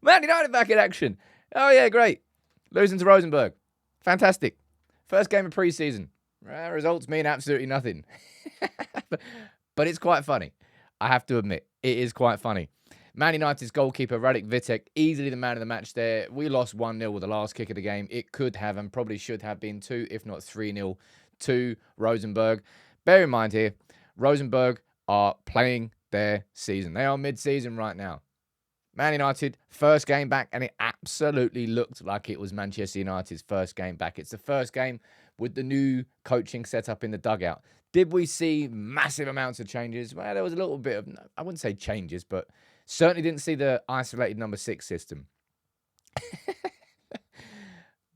Man United back in action. Oh, yeah, great. Losing to Rosenborg. Fantastic. First game of pre-season. Results mean absolutely nothing. But it's quite funny. I have to admit, it is quite funny. Man United's goalkeeper, Radek Vitek, easily the man of the match there. We lost 1-0 with the last kick of the game. It could have and probably should have been 2, if not 3-0 to Rosenborg. Bear in mind here, Rosenborg are playing their season. They are mid-season right now. Man United, first game back, and it absolutely looked like it was Manchester United's first game back. It's the first game with the new coaching setup in the dugout. Did we see massive amounts of changes? Well, there was a little bit of, I wouldn't say changes, but certainly didn't see the isolated number 6 system.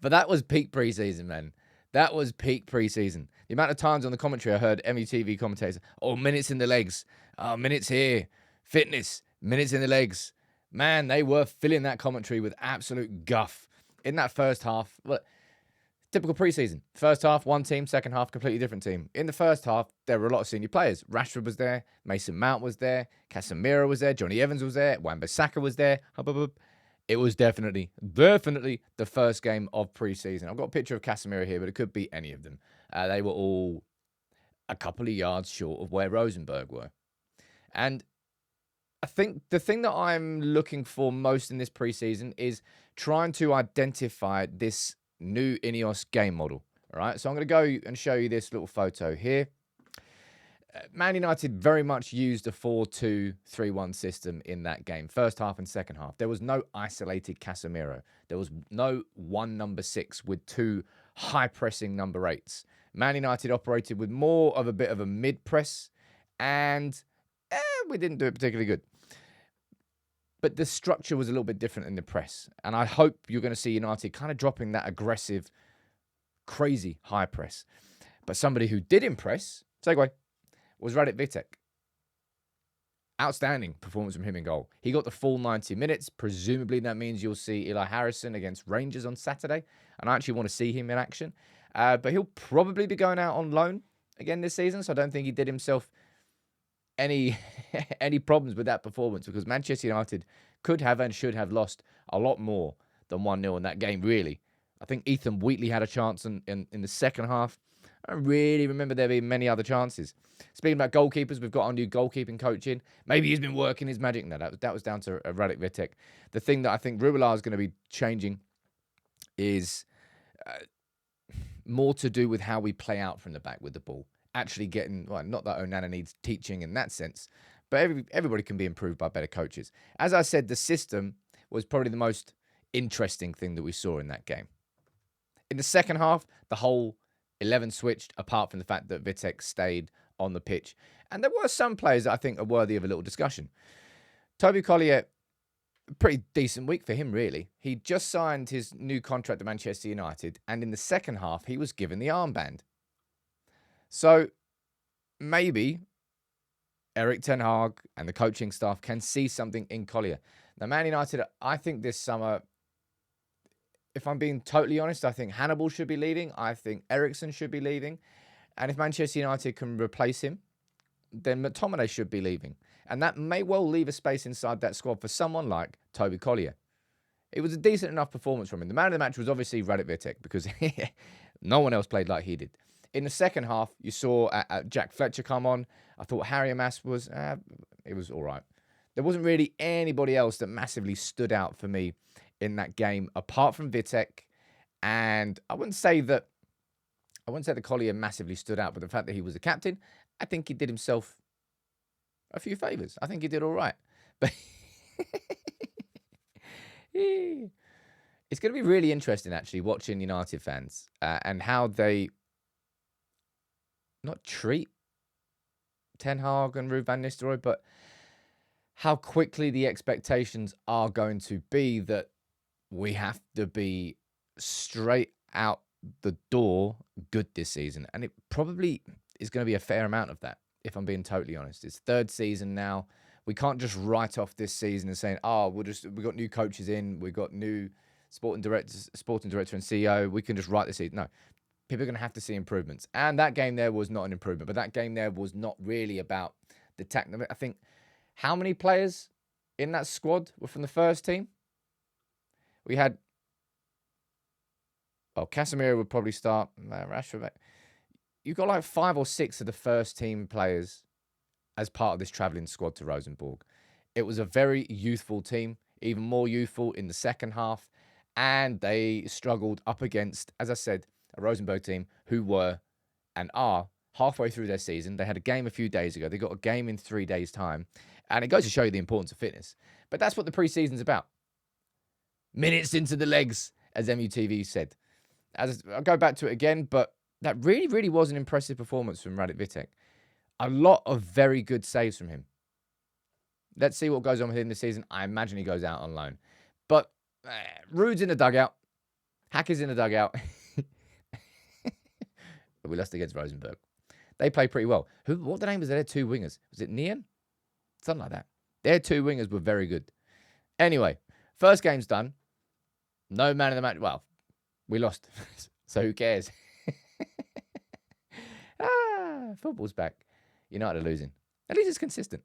But that was peak preseason, man. That was peak preseason. The amount of times on the commentary I heard MUTV commentators, minutes in the legs. Minutes here. Fitness. Minutes in the legs. Man, they were filling that commentary with absolute guff. In that first half, well, typical preseason. First half, one team. Second half, completely different team. In the first half, there were a lot of senior players. Rashford was there. Mason Mount was there. Casemiro was there. Johnny Evans was there. Wan-Bissaka was there. It was definitely the first game of preseason. I've got a picture of Casemiro here, but it could be any of them. They were all a couple of yards short of where Rosenborg were. And I think the thing that I'm looking for most in this preseason is trying to identify this new Ineos game model. All right, so I'm going to go and show you this little photo here. Man United very much used a 4-2-3-1 system in that game, first half and second half. There was no isolated Casemiro. There was no one number 6 with 2 high-pressing number 8s. Man United operated with more of a bit of a mid-press, and we didn't do it particularly good. But the structure was a little bit different in the press, and I hope you're going to see United kind of dropping that aggressive, crazy high press. But somebody who did impress, segue, was Radek Vitek. Outstanding performance from him in goal. He got the full 90 minutes. Presumably that means you'll see Eli Harrison against Rangers on Saturday. And I actually want to see him in action. But he'll probably be going out on loan again this season. So I don't think he did himself any problems with that performance, because Manchester United could have and should have lost a lot more than 1-0 in that game, really. I think Ethan Wheatley had a chance in the second half. I don't really remember there being many other chances. Speaking about goalkeepers, we've got our new goalkeeping coach in. Maybe he's been working his magic. No, that was down to Radek Vitek. The thing that I think Ruud is going to be changing is more to do with how we play out from the back with the ball. Actually getting, well, not that Onana needs teaching in that sense, but everybody can be improved by better coaches. As I said, the system was probably the most interesting thing that we saw in that game. In the second half, the whole 11 switched, apart from the fact that Vitek stayed on the pitch. And there were some players that I think are worthy of a little discussion. Toby Collier, pretty decent week for him, really. He just signed his new contract at Manchester United, and in the second half, he was given the armband. So maybe Erik ten Hag and the coaching staff can see something in Collier. Now, Man United, I think this summer, if I'm being totally honest, I think Hannibal should be leaving. I think Eriksen should be leaving. And if Manchester United can replace him, then McTominay should be leaving. And that may well leave a space inside that squad for someone like Toby Collier. It was a decent enough performance from him. The man of the match was obviously Radek Vitek, because no one else played like he did. In the second half, you saw Jack Fletcher come on. I thought Harry Mas was, it was all right. There wasn't really anybody else that massively stood out for me in that game, apart from Vitek. And I wouldn't say that Collier massively stood out, but the fact that he was the captain, I think he did himself a few favours. I think he did all right. But it's going to be really interesting, actually, watching United fans and how they not treat Ten Hag and Ruud van Nistelrooy, but how quickly the expectations are going to be that we have to be straight out the door good this season. And it probably is going to be a fair amount of that, if I'm being totally honest. It's third season now. We can't just write off this season and saying, we got new coaches in, we got new sporting director and CEO. We can just write this season. No. People are going to have to see improvements. And that game there was not an improvement. But that game there was not really about the tactic. I think, how many players in that squad were from the first team. We had, well, Casemiro would probably start. Rashford. You've got like 5 or 6 of the first team players as part of this travelling squad to Rosenborg. It was a very youthful team, even more youthful in the second half. And they struggled up against, as I said, a Rosenborg team who were and are halfway through their season. They had a game a few days ago. They got a game in 3 days' time. And it goes to show you the importance of fitness. But that's what the preseason's about. Minutes into the legs, as MUTV said. I'll go back to it again, but that really, really was an impressive performance from Radek Vitek. A lot of very good saves from him. Let's see what goes on with him this season. I imagine he goes out on loan. But Ruud's in the dugout. Hacker's in the dugout. But we lost against Rosenborg. They played pretty well. What the name was their 2 wingers? Was it Nian? Something like that. Their 2 wingers were very good. Anyway, first game's done. No man of the match. Well, we lost. So who cares? Football's back. United are losing. At least it's consistent.